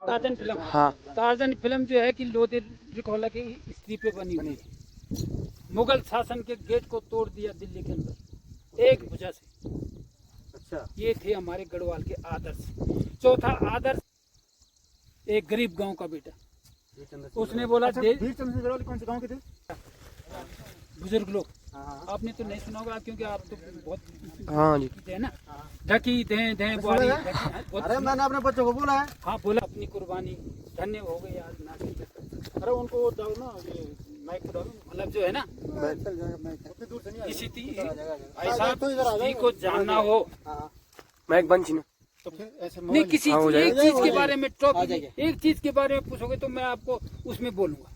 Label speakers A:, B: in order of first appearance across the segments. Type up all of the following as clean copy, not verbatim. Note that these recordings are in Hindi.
A: Torsion film.
B: हाँ।
A: टार्जन फिल्म जो है कि लोधी रिकॉला की स्त्री पे बनी हुई है। मुगल शासन के गेट को तोड़ दिया दिल्ली के अंदर एक भुजा से।
C: अच्छा,
A: ये थे हमारे गढ़वाल के आदर्श। चौथा आदर्श, एक गरीब गांव का बेटा, उसने बोला
C: अच्छा, वीर चंद्र सिंह गढ़वाल कौन से गांव के थे?
A: बुजुर्ग लोग,
C: हाँ,
A: आपने तो नहीं सुना होगा क्योंकि आप तो बहुत
B: हाँ जी।
A: है ना। ढकी दें दें बुआरी
C: अरे मैंने अपने बच्चों को बोला है।
A: हाँ बोला, अपनी कुर्बानी धन्य हो गई आज नाच।
C: अरे उनको डालो ना, ये माइक पे डालो,
A: मतलब जो है ना,
C: उतनी दूर से नहीं
A: किसी
C: आएगा।
A: भाई साहब किसी को जानना हो
B: माइक बंद छीनो।
C: तो फिर ऐसे
A: नहीं, किसी
B: हाँ, हो
A: एक
B: जाएगा।
A: चीज के बारे में टॉपिक, एक चीज के बारे में पूछोगे तो मैं आपको उसमें बोलूंगा।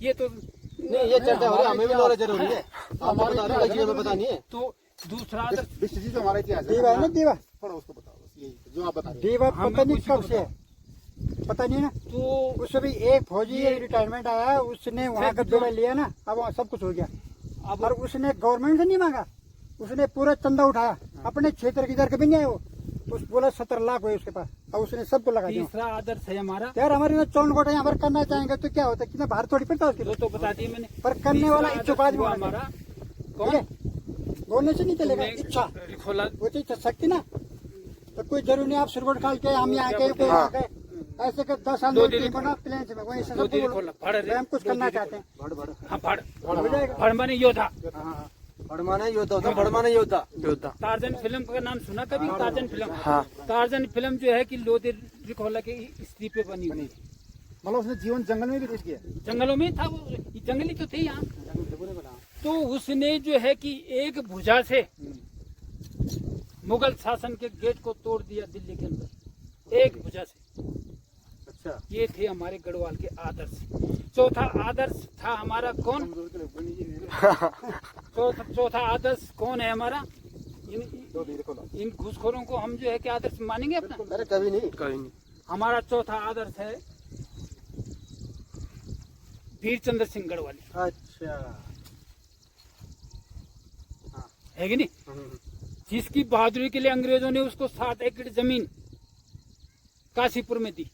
A: ये तो
C: नहीं, ये चर्चा हो रही है, हमें भी नॉलेज जरूरी है। आपको बता रहे हैं, चीजें हमें बतानी है।
A: तो दूसरा आदर्श
C: विश्व तो हमारा इतिहास
D: देवा है ना, देवा
C: थोड़ा उसको बताओ, बस यही जो आप बता रहे
D: देवा
A: हमें
D: पता नहीं
A: कुछ
D: कब
A: भी
D: से है, पता नहीं ना।
A: तो
D: उससे भी एक फौजी रिटायरमेंट आया, उसने वहाँ का बेड़ा लिया ना, अब वहाँ सब कुछ हो गया।
A: अब
D: और उसने गवर्नमेंट से नहीं मांगा, उसने पूरा चंदा उठाया, अपने क्षेत्र की इधर कभी नहीं आया वो। उस बोला 17 लाख हुए उसके पास, और उसने सबको लगा दिया।
A: तीसरा आदर्श है हमारा,
D: यार हमारे यहाँ चौनकोट यहाँ पर करना चाहेंगे तो क्या होता है, कितना बाहर थोड़ी पड़ता है उसके
A: वो तो बता दी मैंने।
D: पर करने वाला
A: तीसरा
D: इच्छुक
A: आदर्श
D: आदमी
A: हुआ
D: होना
A: हमारा
D: चाहिए।
A: कौन?
D: ठीक है? बोलने से नहीं चलेगा, इच्छा
A: रिखोला
D: वो तो इच्छा शक्ति ना। तो कोई जरूरी नहीं आप सिरगोट खाल के हम यहाँ के कोई वहाँ के ऐसे के 10 साल में टीम बना प्लेन से, वहीं से सबको
A: लोधी
D: बोलो
A: रिखोला फड़
D: हम कुछ करना चाहते हैं।
A: हाँ फड़
D: हो जाएगा।
A: फड़ माने योद्धा।
C: भड़माना योद्धा होता, भड़माना योद्धा।
B: योद्धा।
A: टार्जन फिल्म का नाम सुना कभी? Torsion film.
B: हाँ।
A: टार्जन फिल्म जो है कि लोधी रिखोला की स्त्री पे बनी हुई।
C: मतलब उसने जीवन जंगल में भी पेश किया।
A: जंगलों में था वो, जंगली तो थे यहाँ। तो उसने जो है कि एक भुजा से मुगल शासन के गेट को तोड़ दिया दिल्ली के अंदर एक भुजा से।
C: अच्छा,
A: ये थे हमारे गढ़वाल के आदर्श। चौथा आदर्श था हमारा कौन? चौथा आदर्श कौन है हमारा? इन घूसखोरों को हम जो है कि आदर्श मानेंगे अपना?
C: अरे कभी नहीं।
B: कहीं नहीं।
A: हमारा चौथा आदर्श है वीर चंद्र सिंह गढ़वाली।
C: अच्छा,
A: है कि नहीं? जिसकी बहादुरी के लिए अंग्रेजों ने उसको 7 एकड़ जमीन काशीपुर में दी,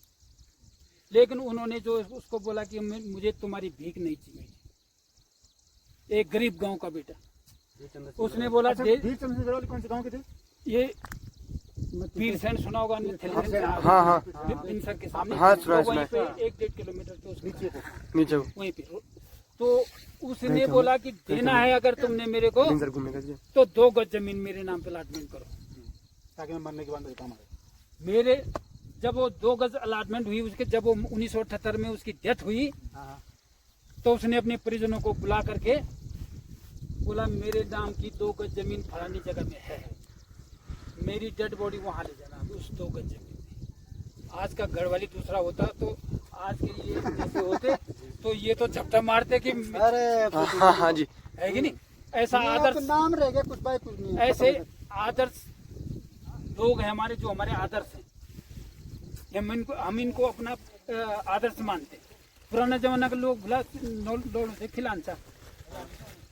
A: लेकिन उन्होंने जो उसको बोला कि मुझे तुम्हारी भीख नहीं चाहिए। एक गरीब गांव का बेटा, उसने बोला
C: अच्छा, वीर चंद्र सिंह गढ़वाल कौन से गांव के थे?
A: ये पीर सेन सुना होगा,
B: हाँ, हाँ।
A: पिंसर के सामने।
B: हाँ, सुना है,
A: तो वहीं
B: सुना
A: पे 1-1.5 किलोमीटर तो उसके
B: नीचे
A: वहीं पे। तो उसने बोला कि देना है अगर तुमने मेरे को
B: पिंजर घूमेगा जी।
A: तो 2 गज जमीन मेरे नाम पे अलॉटमेंट करो।
C: ताकि मैं मरने के बाद मेरे काम आए।
A: मेरे जब वो 2 गज अलॉटमेंट हुई उसके, जब वो 1978 में उसकी डेथ हुई, तो उसने अपने परिजनों को बुला करके बोला मेरे नाम की 2 गज जमीन फलानी जगह में है, मेरी डेड बॉडी वहां ले जाना उस 2 गज जमीन में। आज का गढ़वाली दूसरा होता तो आज के ये जैसे होते तो ये तो झपटा मारते कि
C: अरे
B: हाँ, हाँ जी।
A: है कि नहीं? ऐसा
D: दुनिया
A: आदर्श,
D: का नाम रह गया, कुछ बाय कुछ नहीं है।
A: ऐसे आदर्श लोग हैं हमारे, जो हमारे आदर्श हैं। हम इनको अपना आदर्श मानते हैं। पुराना जमाना के लोग भला लोग थे, खिलांसा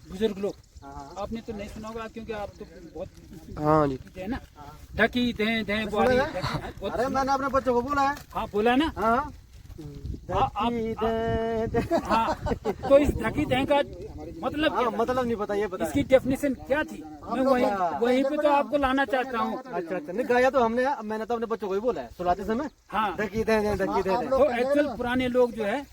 A: बुजुर्ग लोग, आपने तो नहीं सुना होगा क्योंकि आप तो बहुत
B: हाँ जी।
A: है ना। ढकी दें दें बुआरी।
C: अरे मैंने अपने बच्चों को बोला है।
A: हाँ बोला ना।
C: हाँ,
A: हाँ, तो इस ढकी दें का मतलब क्या था?
C: मतलब नहीं पता, ये बता।
A: इसकी डेफिनेशन क्या थी? मैं वहीं पे तो आपको लाना चाहता हूँ।
C: अच्छा अच्छा, नहीं गाया तो हमने, मैंने तो अपने बच्चों को ही बोला है सुलाते समय।
A: हाँ,
C: धक्की दे दे, धक्की दे दे।
A: तो एक्चुअल पुराने लोग जो है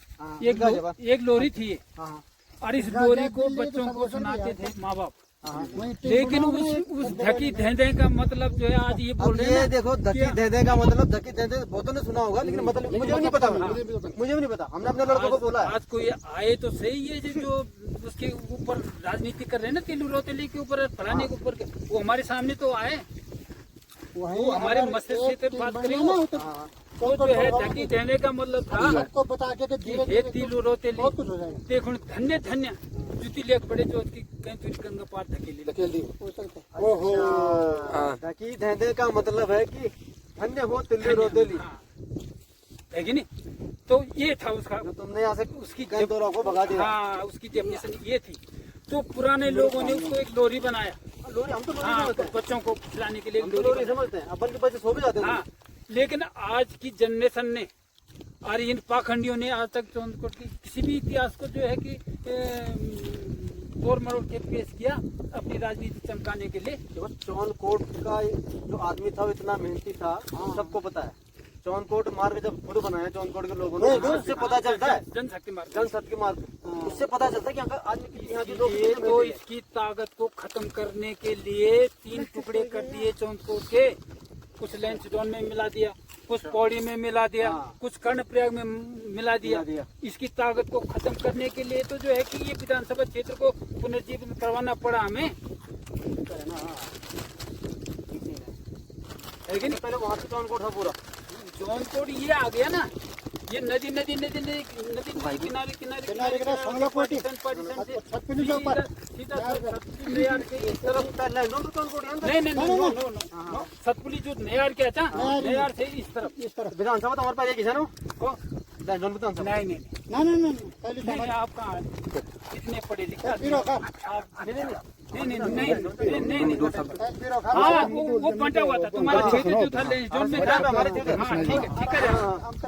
A: एक लोरी थी ये,
C: हाँ,
A: और इस लोरी को बच्चों को सुनाते थे माँ बाप।
D: वहीं
A: लेकिन उस ढकी धेंधे का मतलब जो है आज ये बोल
C: अब
A: रहे
C: ये
A: हैं ना,
C: देखो धक्की दे दे का मतलब, धक्की दे दे बहुतों ने सुना होगा, लेकिन मतलब मुझे भी नहीं पता, मुझे भी नहीं पता। हमने अपने लड़कों को बोला है।
A: आज कोई आए तो सही है जो उसके ऊपर राजनीति कर रहे हैं ना, तिलू रोतेली के ऊपर, फलाने के ऊपर, वो हमारे सामने तो आए, वो हमारे मस्तिष्क से बात करेंगे। तो जो है ढकी देने का मतलब था
D: सबको बता के कि धीरे
A: ये तिलू रोतेली
D: बहुत कुछ हो जाएगा।
A: देखो धन्य धन्य जुती लेख बड़े जो उसकी कहीं तुरी गंगा पार धकेली।
D: हो सकता है। ओहो,
C: धक्की दे दे का मतलब है कि धन्य हो तिल्ली रोतेली,
A: है कि नहीं? तो ये था उसका,
C: जो तुमने यहाँ से
A: उसकी
C: गंदौरा को भगा दिया।
A: हाँ, उसकी डेफिनेशन ये थी। तो पुराने लोगों ने उसको एक लोरी बनाया।
C: लोरी हम तो लोरी
A: हाँ,
C: समझते हैं,
A: बच्चों को खिलाने के लिए
C: हम
A: एक
C: तो
A: लोरी
C: लोरी समझते हैं। अपन के बच्चे सो भी जाते हैं।
A: हाँ, लेकिन आज की जनरेशन ने और इन पाखंडियों ने आज तक चौंदकोट की किसी भी इतिहास को जो है कि तोड़ मरोड़ के पेश किया अपनी राजनीति चमकाने के लिए।
C: देखो चौनकोट का जो आदमी था वो इतना मेहनती था, सबको पता है। चौनकोट मार्ग जब खुद बनाया चौनकोट के लोगों ने, उससे पता चलता है,
A: जनशक्ति मार्ग,
C: जनशक्ति मार्ग, उससे पता चलता है कि यहाँ का आदमी यहाँ के लोग
A: ये तो इसकी ताकत को खत्म करने के लिए 3 टुकड़े कर दिए चौंदकोट के। कुछ लैंसडाउन में मिला दिया, कुछ पौड़ी में मिला दिया, कुछ कर्णप्रयाग में मिला दिया। इसकी ताकत को खत्म करने के लिए तो जो है कि ये विधानसभा क्षेत्र को पुनर्जीवित करवाना पड़ा हमें, है कि नहीं?
C: पहले वहाँ से चौनकोट था पूरा,
A: जौनकोट ये आ गया ना, ये नदी किनारे
D: सतपुली के ऊपर
A: नहीं सतपुली जो नयार क्या था, नयार से इस तरफ
C: विधानसभा तो हमारे पास एक ही है ना, विधानसभा
A: नहीं
D: पहले
A: नहीं, आप कहाँ इतने पढ़े लिखे नहीं हाँ वो बंटा हुआ था तुम्हारा क्षेत्र जो था जोन में था। हाँ ठीक है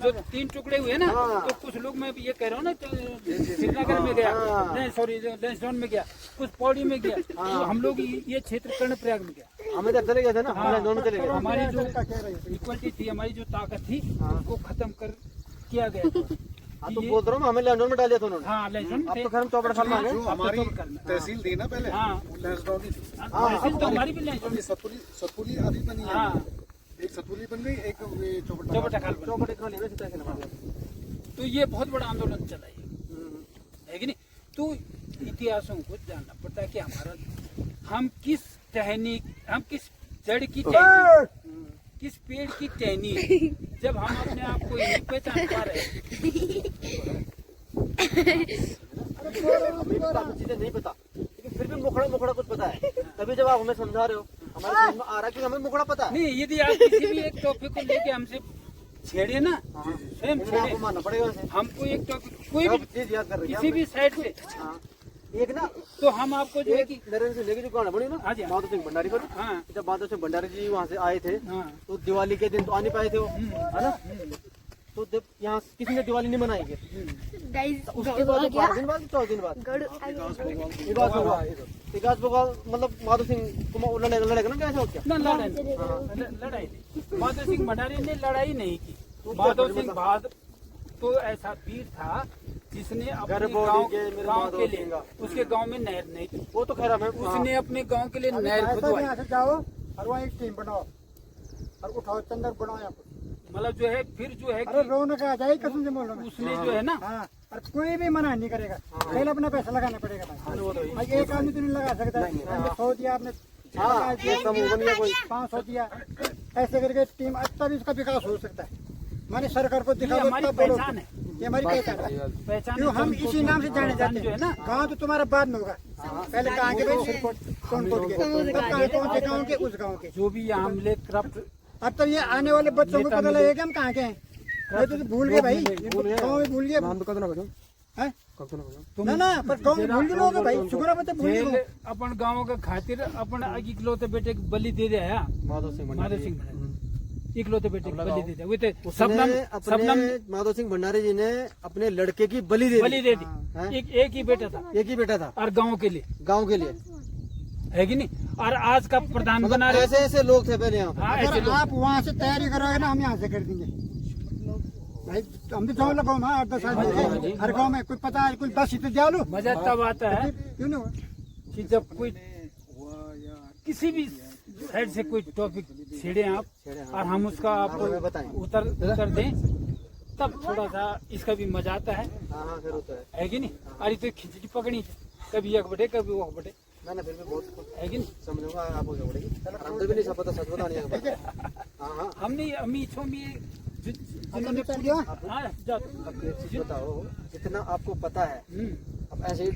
A: जो 3 टुकड़े हुए ना, तो कुछ लोग मैं ये कह रहा हूँ ना, श्रीनगर में गया, नहीं सॉरी लैंसडाउन में गया, कुछ पौड़ी में गया, तो हम लोग ये क्षेत्र कर्णप्रयाग में गया,
C: हमें इधर चले गए थे ना, दोनों चले गए।
A: हमारी जो इक्वलिटी थी, हमारी जो ताकत थी, उसको खत्म कर किया गया।
C: हाँ तो बोल रहा हूँ, हमें लैंडोन में डाल दिया था उन्होंने।
A: हाँ लैंसडाउन
C: अब तो खैर हम चौबड़ साल में आ गए।
E: हमारी तहसील थी ना पहले,
A: हाँ
E: लैंसडाउन ही थी।
A: तहसील तो हमारी भी लैंसडाउन
E: ये सतपुली आदि बनी है,
A: हाँ
E: एक सतपुली बन गई, एक
A: चौबटा खाल बना।
C: चौबड़ खाली में तहसील हमारे।
A: तो ये बहुत बड़ा आंदोलन चला है कि नहीं? तो इतिहासों को जानना पड़ता है कि हमारा हम किस जड़ की टहनी, किस पेड़ की टहनी है। जब हम अपने आप को नहीं पहचान पा रहे
C: हमें चीजें नहीं पता, लेकिन फिर भी मुखड़ा कुछ पता है। तभी जब आप हमें समझा रहे हो, हमारे समझ में आ रहा है कि हमें मुखड़ा पता है।
A: नहीं, यदि आप किसी भी एक टॉपिक को लेके हमसे छेड़े ना, स्वयं
C: आपको
A: छेड़े,
C: मानना पड़ेगा उसे।
A: हमको एक टॉपिक कोई भी
C: चीज याद कर रही है
A: किसी भी साइड से,
C: एक ना,
A: तो हम आपको जो है कि
C: नरेंद्र सिंह की जो गाना बनी ना,
A: हाँ जी,
C: माधव सिंह भंडारी पर,
A: हाँ
C: जब माधव सिंह भंडारी जी वहाँ से आए थे,
A: हाँ
C: तो दिवाली के दिन तो आ नहीं पाए थे वो, है ना? तो जब यहाँ किसी ने दिवाली नहीं मनाई, उसके बाद 12 दिन बाद 14 दिन बाद विकास भगवान मतलब माधव सिंह को लड़ेगा ना, कैसे हो क्या?
A: ना लड़ाई नहीं। माधव सिंह भंडारी ने लड़ाई नहीं की। माधव सिंह बहादुर तो ऐसा वीर था जिसने अपने गांव के लिए, उसके गांव में नहर नहीं थी,
C: वो तो खैर हमें
A: उसने अपने गांव के लिए नहर खुदवाई।
D: यहाँ से जाओ और वहाँ एक टीम बनाओ और उठाओ चंदर बनाओ यहाँ पर,
A: मतलब जो है फिर जो है
D: अरे
A: कि
D: रौनक आ जाएगी कसम से बोल रहा हूँ मैं।
A: उसने जो है ना,
D: हाँ, और कोई भी मना नहीं करेगा, पहले अपना पैसा लगाना पड़ेगा भाई। एक आदमी तो नहीं लगा सकता है, 100 दिया आपने, 500 दिया, ऐसे करके टीम तब इसका विकास हो सकता है। माने सरकार को दिखा दो,
A: हमारी
D: तब बोलो।
A: पहचान है,
D: ये हमारी पहचान है,
A: पहचान
D: क्यों हम
A: है।
D: इसी नाम से जाने जाते
A: जो है ना,
D: गाँव तो तुम्हारा बाद में होगा, पहले कहाँ के भाई सिरकोट कौन के, तब कहाँ कौन से गाँव के, उस गाँव के।
A: जो भी यहाँ हमले करप्ट,
D: अब तो ये आने वाले बच्चों को पता लगेगा हम कहाँ के हैं। ये तो भूल गए भाई, गाँव में भूल गए हैं? ना पर गाँव में भूल गए लोग भाई, शुक्र है बच्चे भूल
A: जेल
D: गए।
A: अपन गाँव का खातिर अपन इकलौते बेटे को बलि दे दिया।
C: माधव सिंह
A: माधव सिंह भंडारी इकलौते बेटे को बलि दे दिया। वो तो
C: उसने
A: सबनम
C: अपने माधव सिंह भंडारी जी ने अपने लड़के की बलि दे
A: बलि
C: दी।
A: दे दी। एक ही बेटा था,
C: एक ही बेटा था
A: और गाँव के लिए,
C: गांव के लिए,
A: है कि नहीं? और आज का प्रधान
C: मतलब
A: बना रहे।
C: ऐसे ऐसे लोग थे पहले यहाँ।
A: हाँ, ऐसे
D: अगर
A: लोग।
D: आप वहाँ से तैयारी करोगे ना, हम यहाँ से कर देंगे भाई। हम भी गाँव लगाओ, 8-10 आदमी हर गाँव में, कोई पता है कोई 10 सीटें दिया लो,
A: मजा तब आता है
D: क्यों नहीं हुआ?
A: कि जब कोई किसी भी साइड से कोई टॉपिक छेड़े आप और हम उसका आपको
C: हमें बताएं।
A: उत्तर दें, तब थोड़ा सा इसका भी मजा आता है,
C: हाँ फिर होता
A: है कि नहीं? अरे तो खिचड़ी पकड़ी, कभी एक बटे कभी वो बटे,
C: ना फिर भी बहुत
A: है कि नहीं?
C: समझूंगा आपको क्या पड़ेगी। हम तो भी नहीं सब पता, सच बताने का। हाँ
A: हमने अमी इच्छों में जिन्होंने
D: चल गया।
A: हाँ जाओ।
C: अब एक चीज बताओ, जितना आपको पता है, अब ऐसे ही